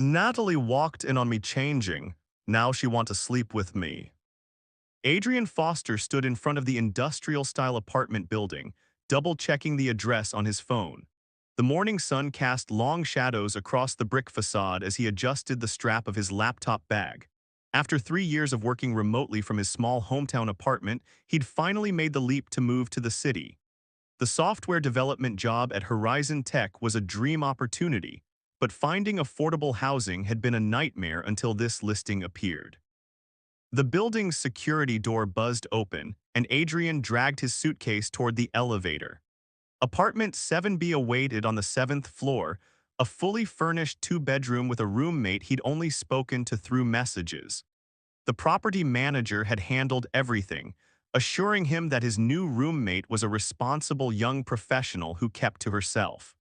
Natalie walked in on me changing. Now she want to sleep with me. Adrian Foster stood in front of the industrial-style apartment building, double-checking the address on his phone. The morning sun cast long shadows across the brick facade as he adjusted the strap of his laptop bag. After 3 years of working remotely from his small hometown apartment, he'd finally made the leap to move to the city. The software development job at Horizon Tech was a dream opportunity, but finding affordable housing had been a nightmare until this listing appeared. The building's security door buzzed open, and Adrian dragged his suitcase toward the elevator. Apartment 7B awaited on the 7th floor, a fully furnished two-bedroom with a roommate he'd only spoken to through messages. The property manager had handled everything, assuring him that his new roommate was a responsible young professional who kept to herself.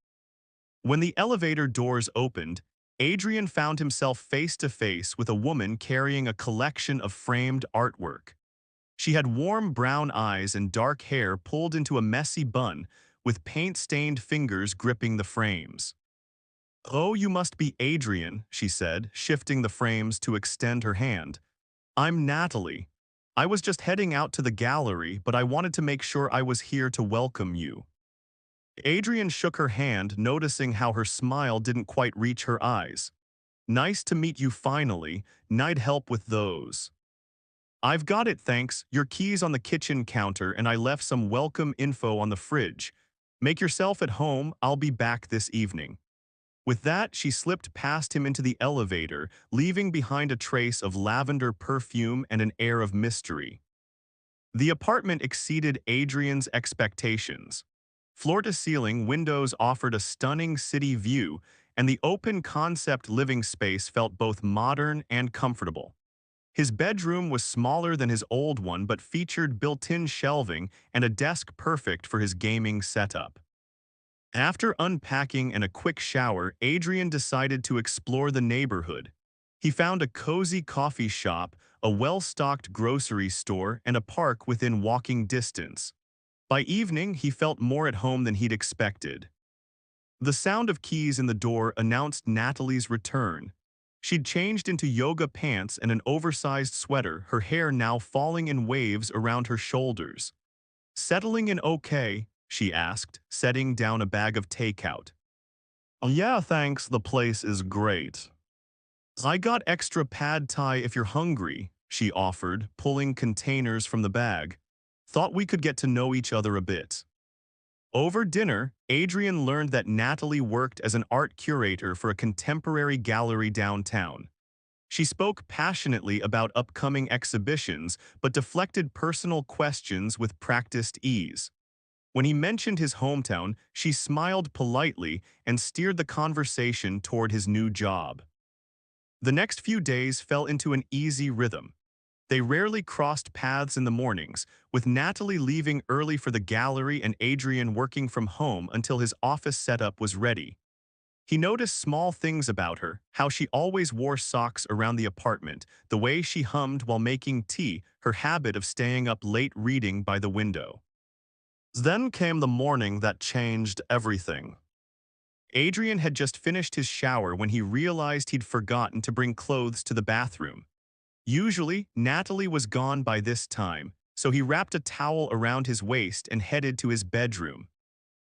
When the elevator doors opened, Adrian found himself face to face with a woman carrying a collection of framed artwork. She had warm brown eyes and dark hair pulled into a messy bun, with paint-stained fingers gripping the frames. "Oh, you must be Adrian," she said, shifting the frames to extend her hand. "I'm Natalie. I was just heading out to the gallery, but I wanted to make sure I was here to welcome you." Adrian shook her hand, noticing how her smile didn't quite reach her eyes. "Nice to meet you finally. Need help with those?" "I've got it, thanks. Your key's on the kitchen counter and I left some welcome info on the fridge. Make yourself at home, I'll be back this evening." With that, she slipped past him into the elevator, leaving behind a trace of lavender perfume and an air of mystery. The apartment exceeded Adrian's expectations. Floor-to-ceiling windows offered a stunning city view, and the open-concept living space felt both modern and comfortable. His bedroom was smaller than his old one but featured built-in shelving and a desk perfect for his gaming setup. After unpacking and a quick shower, Adrian decided to explore the neighborhood. He found a cozy coffee shop, a well-stocked grocery store, and a park within walking distance. By evening, he felt more at home than he'd expected. The sound of keys in the door announced Natalie's return. She'd changed into yoga pants and an oversized sweater, her hair now falling in waves around her shoulders. "Settling in okay?" she asked, setting down a bag of takeout. "Yeah, thanks, the place is great." "I got extra pad thai if you're hungry," she offered, pulling containers from the bag. "Thought we could get to know each other a bit." Over dinner, Adrian learned that Natalie worked as an art curator for a contemporary gallery downtown. She spoke passionately about upcoming exhibitions but deflected personal questions with practiced ease. When he mentioned his hometown, she smiled politely and steered the conversation toward his new job. The next few days fell into an easy rhythm. They rarely crossed paths in the mornings, with Natalie leaving early for the gallery and Adrian working from home until his office setup was ready. He noticed small things about her, how she always wore socks around the apartment, the way she hummed while making tea, her habit of staying up late reading by the window. Then came the morning that changed everything. Adrian had just finished his shower when he realized he'd forgotten to bring clothes to the bathroom. Usually, Natalie was gone by this time, so he wrapped a towel around his waist and headed to his bedroom.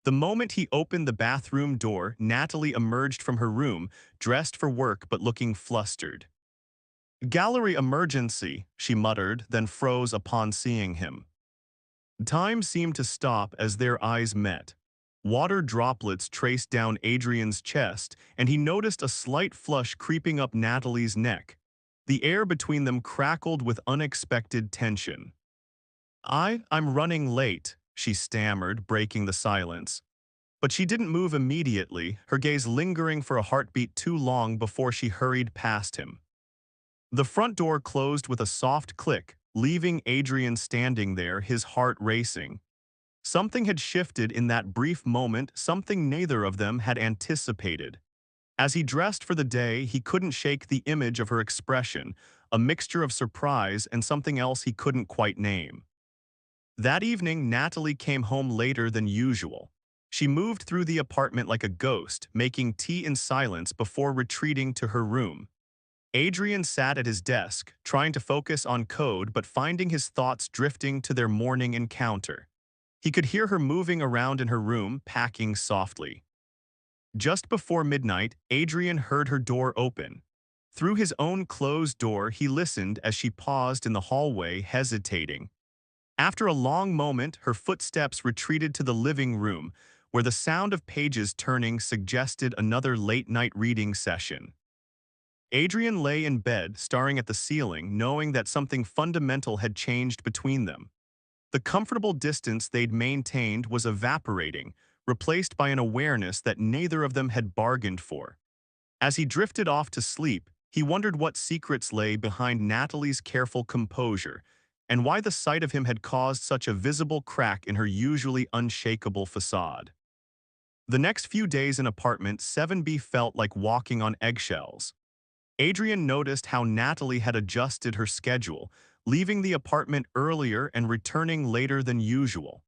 The moment he opened the bathroom door, Natalie emerged from her room, dressed for work but looking flustered. "Gallery emergency," she muttered, then froze upon seeing him. Time seemed to stop as their eyes met. Water droplets traced down Adrian's chest, and he noticed a slight flush creeping up Natalie's neck. The air between them crackled with unexpected tension. I'm running late," she stammered, breaking the silence. But she didn't move immediately, her gaze lingering for a heartbeat too long before she hurried past him. The front door closed with a soft click, leaving Adrian standing there, his heart racing. Something had shifted in that brief moment, something neither of them had anticipated. As he dressed for the day, he couldn't shake the image of her expression, a mixture of surprise and something else he couldn't quite name. That evening, Natalie came home later than usual. She moved through the apartment like a ghost, making tea in silence before retreating to her room. Adrian sat at his desk, trying to focus on code but finding his thoughts drifting to their morning encounter. He could hear her moving around in her room, packing softly. Just before midnight, Adrian heard her door open. Through his own closed door, he listened as she paused in the hallway, hesitating. After a long moment, her footsteps retreated to the living room, where the sound of pages turning suggested another late-night reading session. Adrian lay in bed, staring at the ceiling, knowing that something fundamental had changed between them. The comfortable distance they'd maintained was evaporating, replaced by an awareness that neither of them had bargained for. As he drifted off to sleep, he wondered what secrets lay behind Natalie's careful composure, and why the sight of him had caused such a visible crack in her usually unshakable facade. The next few days in apartment 7B felt like walking on eggshells. Adrian noticed how Natalie had adjusted her schedule, leaving the apartment earlier and returning later than usual.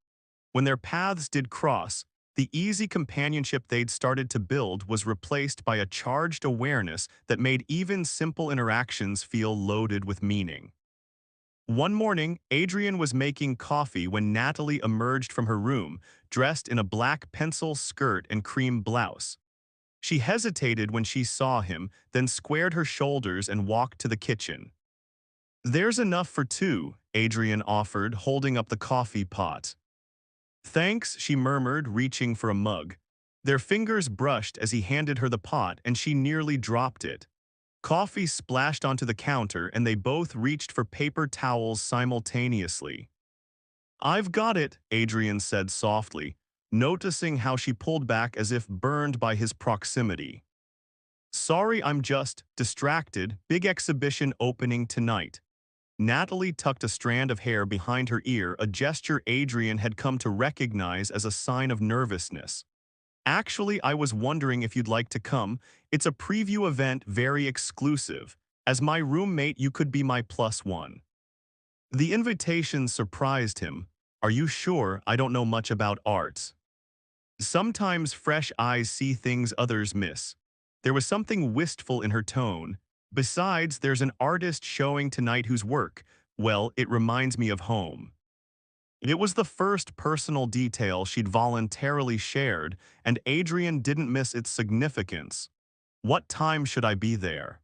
When their paths did cross, the easy companionship they'd started to build was replaced by a charged awareness that made even simple interactions feel loaded with meaning. One morning, Adrian was making coffee when Natalie emerged from her room, dressed in a black pencil skirt and cream blouse. She hesitated when she saw him, then squared her shoulders and walked to the kitchen. "There's enough for two," Adrian offered, holding up the coffee pot. "Thanks," she murmured, reaching for a mug. Their fingers brushed as he handed her the pot, and she nearly dropped it. Coffee splashed onto the counter, and they both reached for paper towels simultaneously. "I've got it," Adrian said softly, noticing how she pulled back as if burned by his proximity. "Sorry, I'm just distracted. Big exhibition opening tonight." Natalie tucked a strand of hair behind her ear, a gesture Adrian had come to recognize as a sign of nervousness. "Actually, I was wondering if you'd like to come. It's a preview event, very exclusive. As my roommate, you could be my plus one." The invitation surprised him. "Are you sure? I don't know much about arts." Sometimes fresh eyes see things others miss. There was something wistful in her tone. "Besides, there's an artist showing tonight whose work, well, it reminds me of home." It was the first personal detail she'd voluntarily shared, and Adrian didn't miss its significance. "What time should I be there?"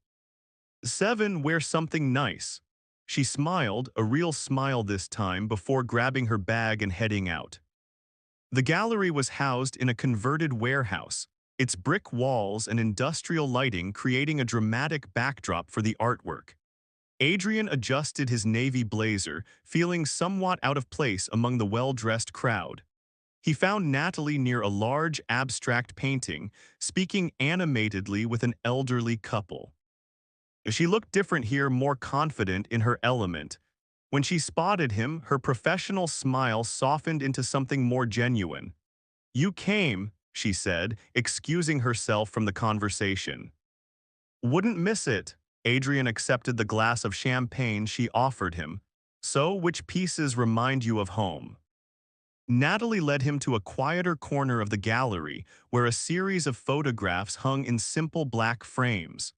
"7, wear something nice." She smiled, a real smile this time, before grabbing her bag and heading out. The gallery was housed in a converted warehouse, its brick walls and industrial lighting creating a dramatic backdrop for the artwork. Adrian adjusted his navy blazer, feeling somewhat out of place among the well-dressed crowd. He found Natalie near a large abstract painting, speaking animatedly with an elderly couple. She looked different here, more confident in her element. When she spotted him, her professional smile softened into something more genuine. "You came," she said, excusing herself from the conversation. "Wouldn't miss it." Adrian accepted the glass of champagne she offered him. "So, which pieces remind you of home?" Natalie led him to a quieter corner of the gallery, where a series of photographs hung in simple black frames.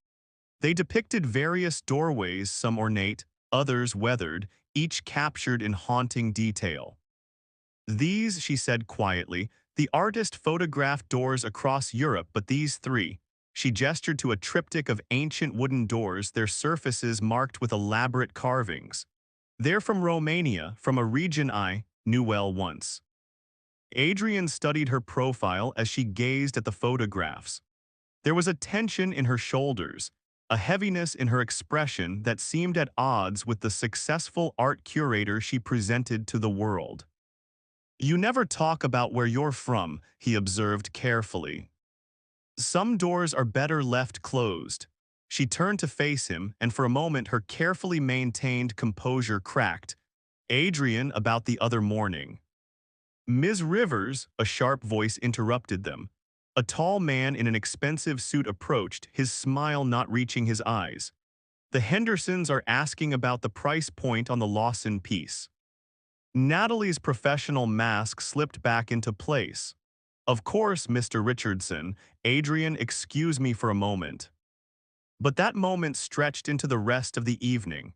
They depicted various doorways, some ornate, others weathered, each captured in haunting detail. "These," she said quietly, "the artist photographed doors across Europe, but these three." She gestured to a triptych of ancient wooden doors, their surfaces marked with elaborate carvings. "They're from Romania, from a region I knew well once." Adrian studied her profile as she gazed at the photographs. There was a tension in her shoulders, a heaviness in her expression that seemed at odds with the successful art curator she presented to the world. "You never talk about where you're from," he observed carefully. "Some doors are better left closed." She turned to face him, and for a moment her carefully maintained composure cracked. "Adrian, about the other morning." "Ms. Rivers," a sharp voice interrupted them. A tall man in an expensive suit approached, his smile not reaching his eyes. "The Hendersons are asking about the price point on the Lawson piece." Natalie's professional mask slipped back into place. Of course, Mr. Richardson. Adrian, excuse me for a moment. But that moment stretched into the rest of the evening.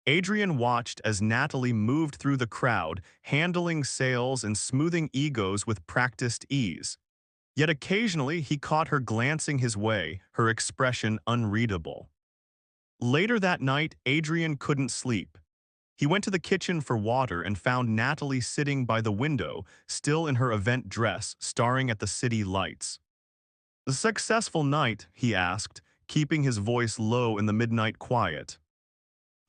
Adrian watched as Natalie moved through the crowd, handling sales and smoothing egos with practiced ease. Yet occasionally he caught her glancing his way, her expression unreadable. Later that night, Adrian couldn't sleep. He went to the kitchen for water and found Natalie sitting by the window, still in her event dress, staring at the city lights. "A successful night?" he asked, keeping his voice low in the midnight quiet.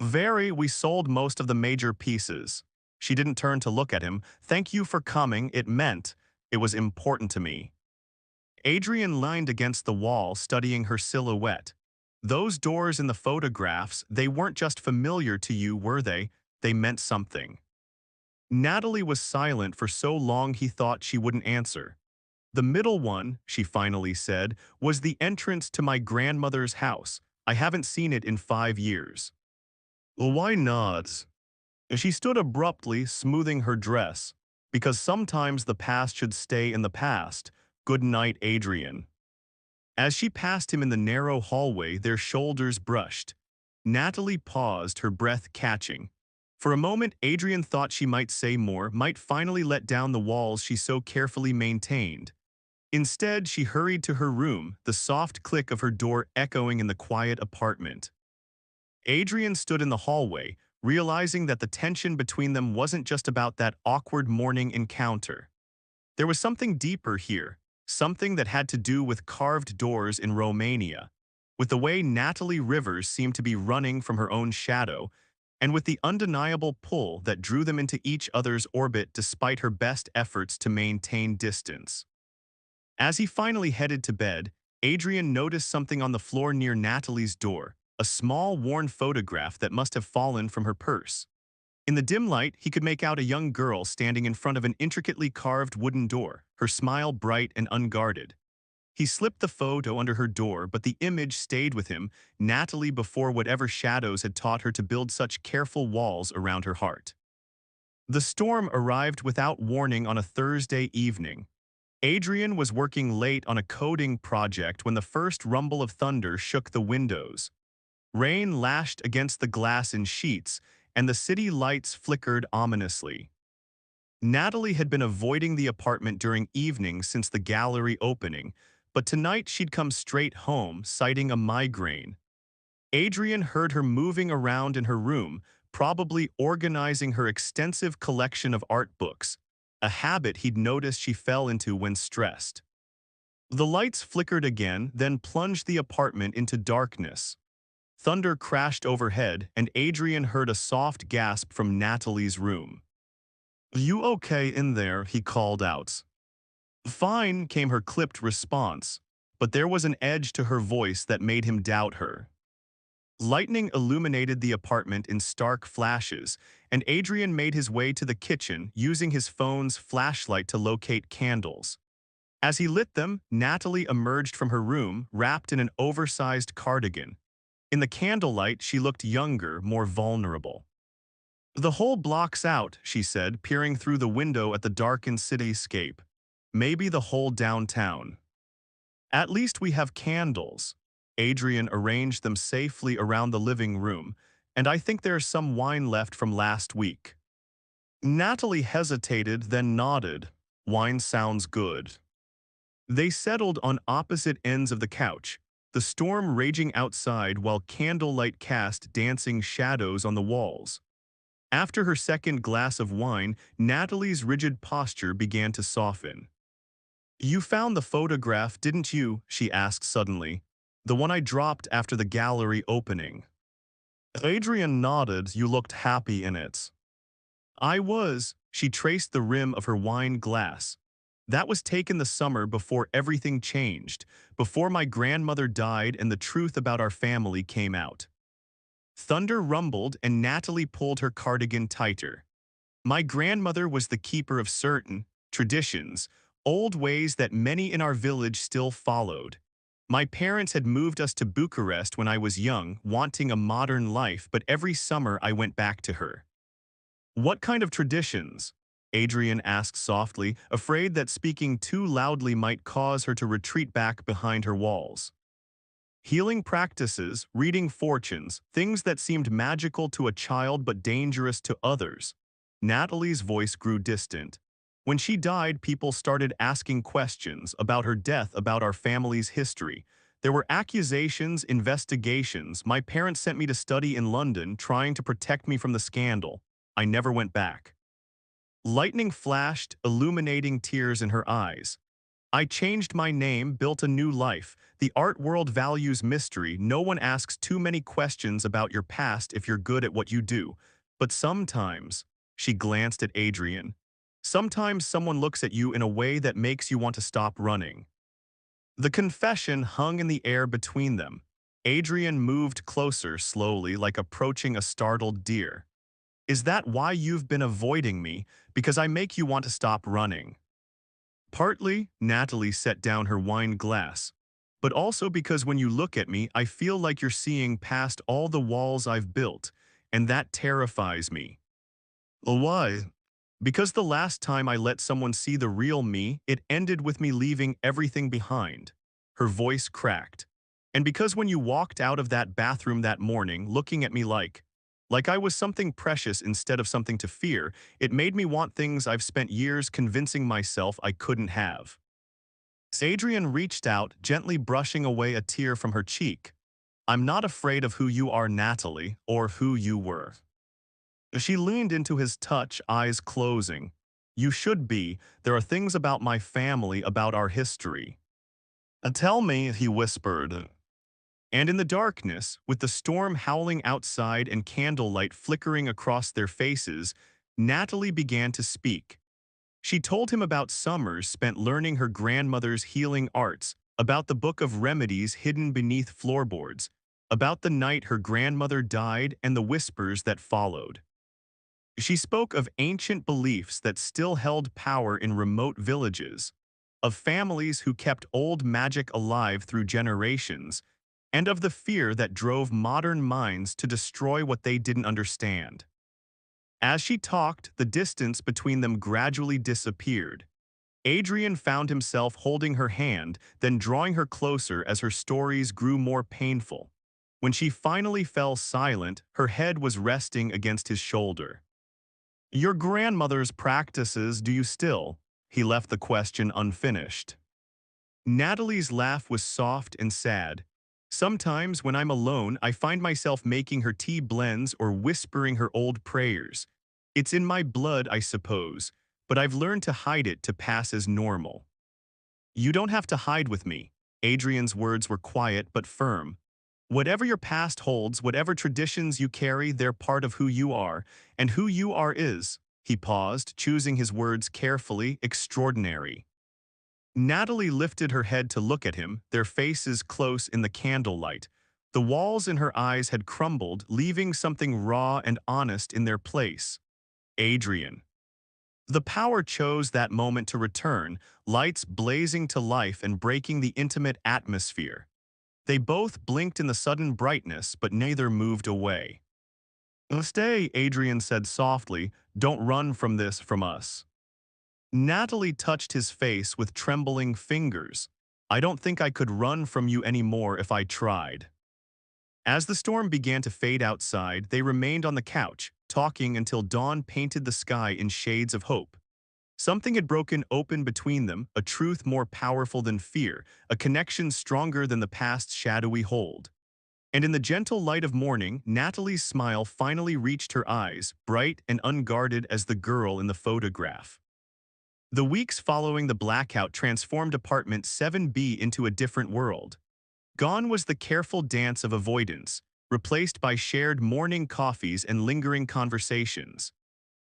"Very, we sold most of the major pieces." She didn't turn to look at him. "Thank you for coming, it was important to me." Adrian leaned against the wall, studying her silhouette. "Those doors in the photographs, they weren't just familiar to you, were they? They meant something." Natalie was silent for so long he thought she wouldn't answer. "The middle one," she finally said, "was the entrance to my grandmother's house. I haven't seen it in 5 years." "Well, why not?" She stood abruptly, smoothing her dress. "Because sometimes the past should stay in the past. Good night, Adrian." As she passed him in the narrow hallway, their shoulders brushed. Natalie paused, her breath catching. For a moment, Adrian thought she might say more, might finally let down the walls she so carefully maintained. Instead, she hurried to her room, the soft click of her door echoing in the quiet apartment. Adrian stood in the hallway, realizing that the tension between them wasn't just about that awkward morning encounter. There was something deeper here, something that had to do with carved doors in Romania, with the way Natalie Rivers seemed to be running from her own shadow, and with the undeniable pull that drew them into each other's orbit despite her best efforts to maintain distance. As he finally headed to bed, Adrian noticed something on the floor near Natalie's door, a small worn photograph that must have fallen from her purse. In the dim light, he could make out a young girl standing in front of an intricately carved wooden door, her smile bright and unguarded. He slipped the photo under her door, but the image stayed with him, Natalie before whatever shadows had taught her to build such careful walls around her heart. The storm arrived without warning on a Thursday evening. Adrian was working late on a coding project when the first rumble of thunder shook the windows. Rain lashed against the glass in sheets, and the city lights flickered ominously. Natalie had been avoiding the apartment during evenings since the gallery opening, but tonight she'd come straight home, citing a migraine. Adrian heard her moving around in her room, probably organizing her extensive collection of art books, a habit he'd noticed she fell into when stressed. The lights flickered again, then plunged the apartment into darkness. Thunder crashed overhead, and Adrian heard a soft gasp from Natalie's room. "You okay in there?" he called out. "Fine," came her clipped response, but there was an edge to her voice that made him doubt her. Lightning illuminated the apartment in stark flashes, and Adrian made his way to the kitchen, using his phone's flashlight to locate candles. As he lit them, Natalie emerged from her room, wrapped in an oversized cardigan. In the candlelight, she looked younger, more vulnerable. "The whole block's out," she said, peering through the window at the darkened cityscape. "Maybe the whole downtown." "At least we have candles." Adrian arranged them safely around the living room, "and I think there's some wine left from last week." Natalie hesitated, then nodded. "Wine sounds good." They settled on opposite ends of the couch, the storm raging outside while candlelight cast dancing shadows on the walls. After her second glass of wine, Natalie's rigid posture began to soften. "You found the photograph, didn't you?" she asked suddenly. "The one I dropped after the gallery opening." Adrian nodded. "You looked happy in it." "I was." She traced the rim of her wine glass. "That was taken the summer before everything changed, before my grandmother died and the truth about our family came out." Thunder rumbled and Natalie pulled her cardigan tighter. "My grandmother was the keeper of certain traditions, old ways that many in our village still followed. My parents had moved us to Bucharest when I was young, wanting a modern life, but every summer I went back to her." "What kind of traditions?" Adrian asked softly, afraid that speaking too loudly might cause her to retreat back behind her walls. Healing practices, reading fortunes, things that seemed magical to a child but dangerous to others. Natalie's voice grew distant. When she died, people started asking questions about her death, about our family's history. There were accusations, investigations. My parents sent me to study in London, trying to protect me from the scandal. I never went back. Lightning flashed, illuminating tears in her eyes. I changed my name, built a new life. The art world values mystery. No one asks too many questions about your past if you're good at what you do. But sometimes, she glanced at Adrian, sometimes someone looks at you in a way that makes you want to stop running. The confession hung in the air between them. Adrian moved closer slowly, like approaching a startled deer. Is that why you've been avoiding me? Because I make you want to stop running? Partly, Natalie set down her wine glass, but also because when you look at me, I feel like you're seeing past all the walls I've built, and that terrifies me. Why? Because the last time I let someone see the real me, it ended with me leaving everything behind. Her voice cracked. And because when you walked out of that bathroom that morning, looking at me like I was something precious instead of something to fear, it made me want things I've spent years convincing myself I couldn't have. Adrian reached out, gently brushing away a tear from her cheek. I'm not afraid of who you are, Natalie, or who you were. She leaned into his touch, eyes closing. You should be. There are things about my family, about our history. Tell me, he whispered. And in the darkness, with the storm howling outside and candlelight flickering across their faces, Natalie began to speak. She told him about summers spent learning her grandmother's healing arts, about the book of remedies hidden beneath floorboards, about the night her grandmother died and the whispers that followed. She spoke of ancient beliefs that still held power in remote villages, of families who kept old magic alive through generations, and of the fear that drove modern minds to destroy what they didn't understand. As she talked, the distance between them gradually disappeared. Adrian found himself holding her hand, then drawing her closer as her stories grew more painful. When she finally fell silent, her head was resting against his shoulder. Your grandmother's practices, do you still? He left the question unfinished. Natalie's laugh was soft and sad. Sometimes when I'm alone, I find myself making her tea blends or whispering her old prayers. It's in my blood, I suppose, but I've learned to hide it to pass as normal. You don't have to hide with me. Adrian's words were quiet but firm. Whatever your past holds, whatever traditions you carry, they're part of who you are, and who you are is, he paused, choosing his words carefully, extraordinary. Natalie lifted her head to look at him, their faces close in the candlelight. The walls in her eyes had crumbled, leaving something raw and honest in their place. Adrian. The power chose that moment to return, lights blazing to life and breaking the intimate atmosphere. They both blinked in the sudden brightness, but neither moved away. Stay, Adrian said softly. Don't run from this, from us. Natalie touched his face with trembling fingers. I don't think I could run from you anymore if I tried. As the storm began to fade outside, they remained on the couch, talking until dawn painted the sky in shades of hope. Something had broken open between them, a truth more powerful than fear, a connection stronger than the past's shadowy hold. And in the gentle light of morning, Natalie's smile finally reached her eyes, bright and unguarded as the girl in the photograph. The weeks following the blackout transformed apartment 7B into a different world. Gone was the careful dance of avoidance, replaced by shared morning coffees and lingering conversations.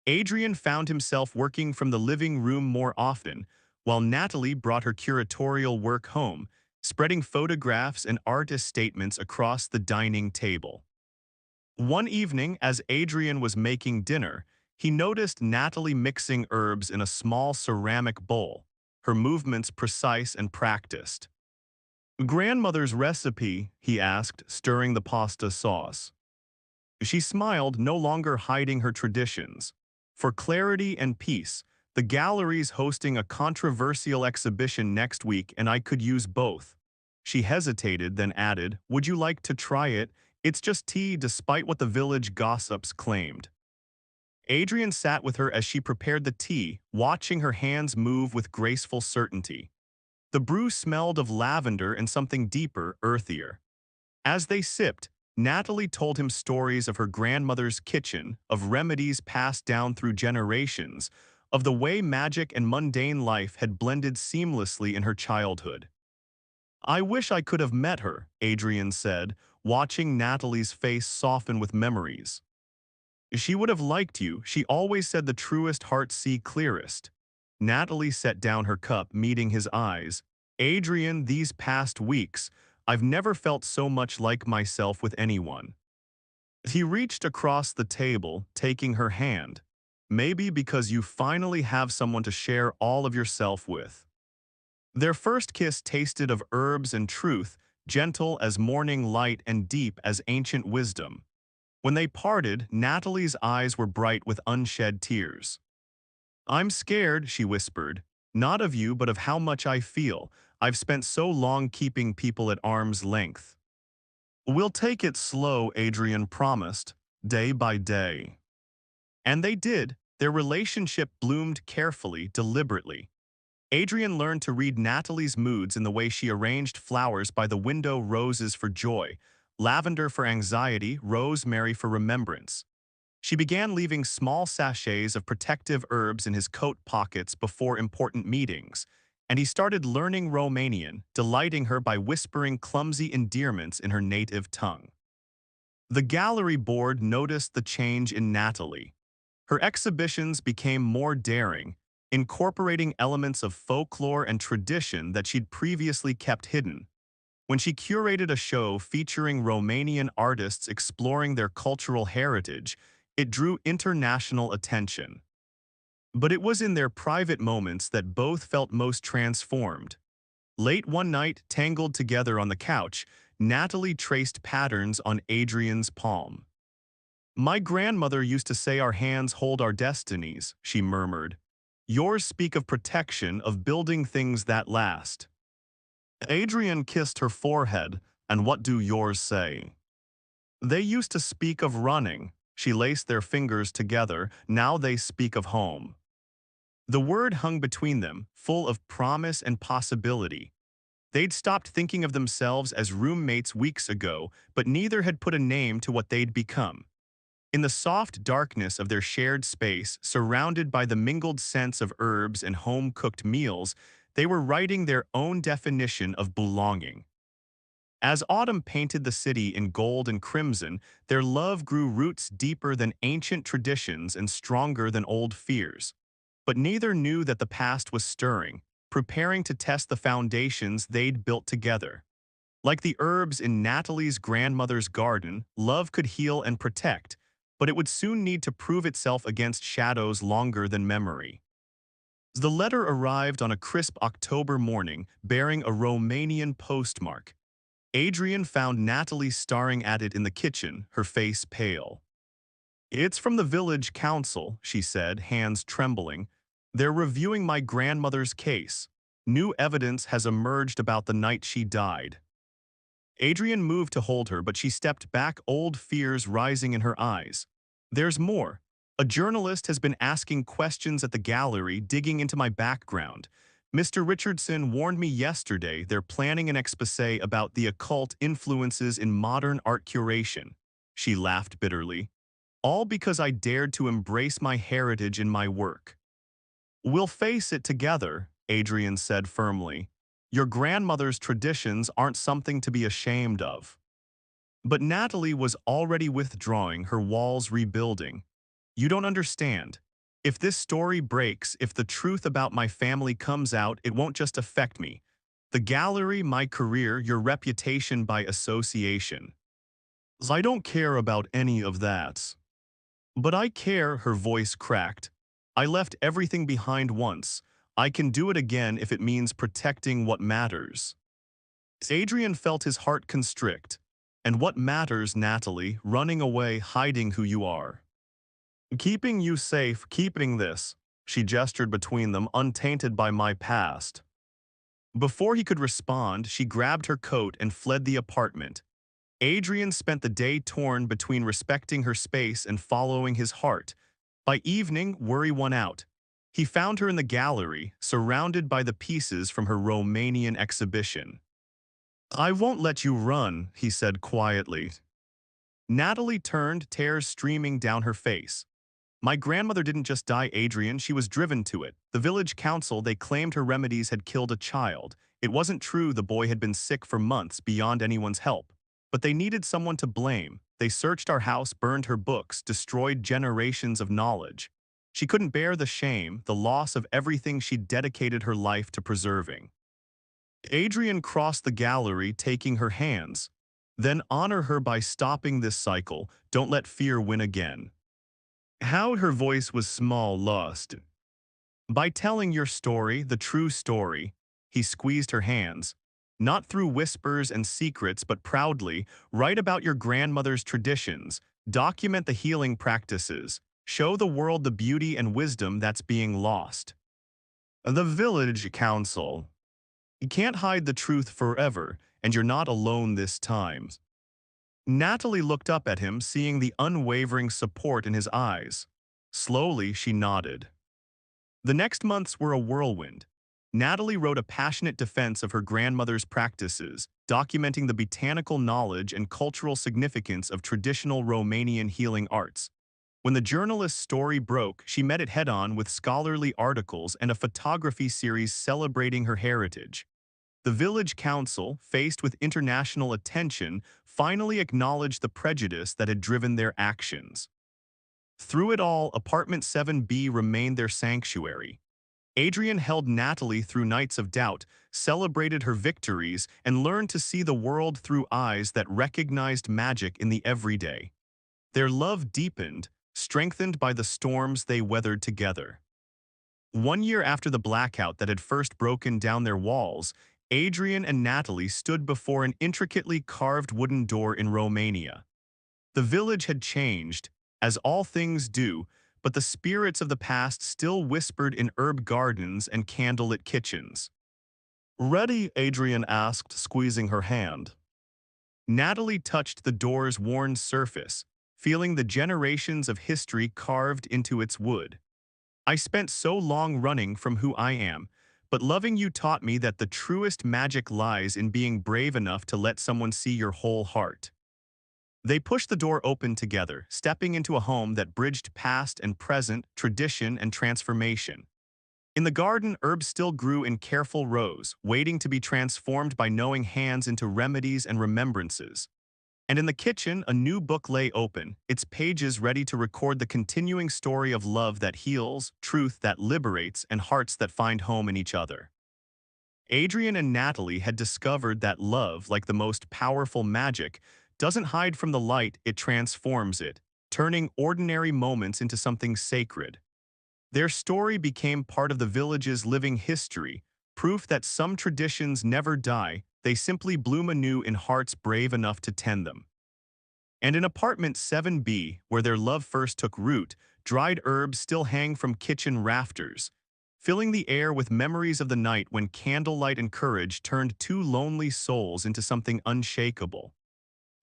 Adrian found himself working from the living room more often, while Natalie brought her curatorial work home, spreading photographs and artist statements across the dining table. One evening, as Adrian was making dinner, he noticed Natalie mixing herbs in a small ceramic bowl, her movements precise and practiced. Grandmother's recipe, he asked, stirring the pasta sauce. She smiled, no longer hiding her traditions. For clarity and peace, The gallery's hosting a controversial exhibition next week and I could use both. She hesitated, then added, would you like to try it? It's just tea despite what the village gossips claimed. Adrian sat with her as she prepared the tea, watching her hands move with graceful certainty. The brew smelled of lavender and something deeper, earthier. As they sipped, Natalie told him stories of her grandmother's kitchen, of remedies passed down through generations, of the way magic and mundane life had blended seamlessly in her childhood. I wish I could have met her, Adrian said, watching Natalie's face soften with memories. She would have liked you, she always said the truest hearts see clearest. Natalie set down her cup, meeting his eyes. Adrian, these past weeks, I've never felt so much like myself with anyone. He reached across the table, taking her hand. Maybe because you finally have someone to share all of yourself with. Their first kiss tasted of herbs and truth, gentle as morning light and deep as ancient wisdom. When they parted, Natalie's eyes were bright with unshed tears. I'm scared, she whispered. Not of you, but of how much I feel. I've spent so long keeping people at arm's length. We'll take it slow, Adrian promised, day by day. And they did. Their relationship bloomed carefully, deliberately. Adrian learned to read Natalie's moods in the way she arranged flowers by the window, roses for joy, lavender for anxiety, rosemary for remembrance. She began leaving small sachets of protective herbs in his coat pockets before important meetings, and he started learning Romanian, delighting her by whispering clumsy endearments in her native tongue. The gallery board noticed the change in Natalie. Her exhibitions became more daring, incorporating elements of folklore and tradition that she'd previously kept hidden. When she curated a show featuring Romanian artists exploring their cultural heritage, it drew international attention. But it was in their private moments that both felt most transformed. Late one night, tangled together on the couch, Natalie traced patterns on Adrian's palm. My grandmother used to say our hands hold our destinies, she murmured. Yours speak of protection, of building things that last. Adrian kissed her forehead, and what do yours say? They used to speak of running. She laced their fingers together, now they speak of home. The word hung between them, full of promise and possibility. They'd stopped thinking of themselves as roommates weeks ago, but neither had put a name to what they'd become. In the soft darkness of their shared space, surrounded by the mingled scents of herbs and home-cooked meals, they were writing their own definition of belonging. As autumn painted the city in gold and crimson, their love grew roots deeper than ancient traditions and stronger than old fears. But neither knew that the past was stirring, preparing to test the foundations they'd built together. Like the herbs in Natalie's grandmother's garden, love could heal and protect, but it would soon need to prove itself against shadows longer than memory. The letter arrived on a crisp October morning, bearing a Romanian postmark. Adrian found Natalie staring at it in the kitchen, her face pale. It's from the village council, she said, hands trembling. They're reviewing my grandmother's case. New evidence has emerged about the night she died. Adrian moved to hold her, but she stepped back, old fears rising in her eyes. There's more. A journalist has been asking questions at the gallery, digging into my background. Mr. Richardson warned me yesterday they're planning an exposé about the occult influences in modern art curation. She laughed bitterly. All because I dared to embrace my heritage in my work. We'll face it together, Adrian said firmly. Your grandmother's traditions aren't something to be ashamed of. But Natalie was already withdrawing, her walls rebuilding. You don't understand. If this story breaks, if the truth about my family comes out, it won't just affect me. The gallery, my career, your reputation by association. I don't care about any of that. But I care, her voice cracked. I left everything behind once. I can do it again if it means protecting what matters. Adrian felt his heart constrict. And what matters, Natalie, running away, hiding who you are. Keeping you safe, keeping this. She gestured between them, untainted by my past. Before he could respond, she grabbed her coat and fled the apartment. Adrian spent the day torn between respecting her space and following his heart. By evening, worry won out. He found her in the gallery, surrounded by the pieces from her Romanian exhibition. "I won't let you run," he said quietly. Natalie turned, tears streaming down her face. "My grandmother didn't just die, Adrian, she was driven to it. The village council, they claimed her remedies had killed a child. It wasn't true, the boy had been sick for months beyond anyone's help. But they needed someone to blame. They searched our house, burned her books, destroyed generations of knowledge. She couldn't bear the shame, the loss of everything she'd dedicated her life to preserving." Adrian crossed the gallery, taking her hands. "Then honor her by stopping this cycle. Don't let fear win again." How her voice was small, lost. "By telling your story, the true story." He squeezed her hands. "Not through whispers and secrets, but proudly. Write about your grandmother's traditions. Document the healing practices. Show the world the beauty and wisdom that's being lost." The village council. "You can't hide the truth forever, and you're not alone this time." Natalie looked up at him, seeing the unwavering support in his eyes. Slowly, she nodded. The next months were a whirlwind. Natalie wrote a passionate defense of her grandmother's practices, documenting the botanical knowledge and cultural significance of traditional Romanian healing arts. When the journalist's story broke, she met it head-on with scholarly articles and a photography series celebrating her heritage. The village council, faced with international attention, finally acknowledged the prejudice that had driven their actions. Through it all, apartment 7B remained their sanctuary. Adrian held Natalie through nights of doubt, celebrated her victories, and learned to see the world through eyes that recognized magic in the everyday. Their love deepened, strengthened by the storms they weathered together. 1 year after the blackout that had first broken down their walls, Adrian and Natalie stood before an intricately carved wooden door in Romania. The village had changed, as all things do, but the spirits of the past still whispered in herb gardens and candlelit kitchens. "Ready?" Adrian asked, squeezing her hand. Natalie touched the door's worn surface, feeling the generations of history carved into its wood. "I spent so long running from who I am, but loving you taught me that the truest magic lies in being brave enough to let someone see your whole heart." They pushed the door open together, stepping into a home that bridged past and present, tradition and transformation. In the garden, herbs still grew in careful rows, waiting to be transformed by knowing hands into remedies and remembrances. And in the kitchen, a new book lay open, its pages ready to record the continuing story of love that heals, truth that liberates, and hearts that find home in each other. Adrian and Natalie had discovered that love, like the most powerful magic, doesn't hide from the light, it transforms it, turning ordinary moments into something sacred. Their story became part of the village's living history, proof that some traditions never die, they simply bloom anew in hearts brave enough to tend them. And in apartment 7B, where their love first took root, dried herbs still hang from kitchen rafters, filling the air with memories of the night when candlelight and courage turned two lonely souls into something unshakable.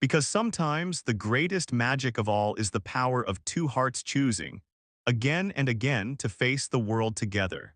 Because sometimes the greatest magic of all is the power of two hearts choosing, again and again, to face the world together.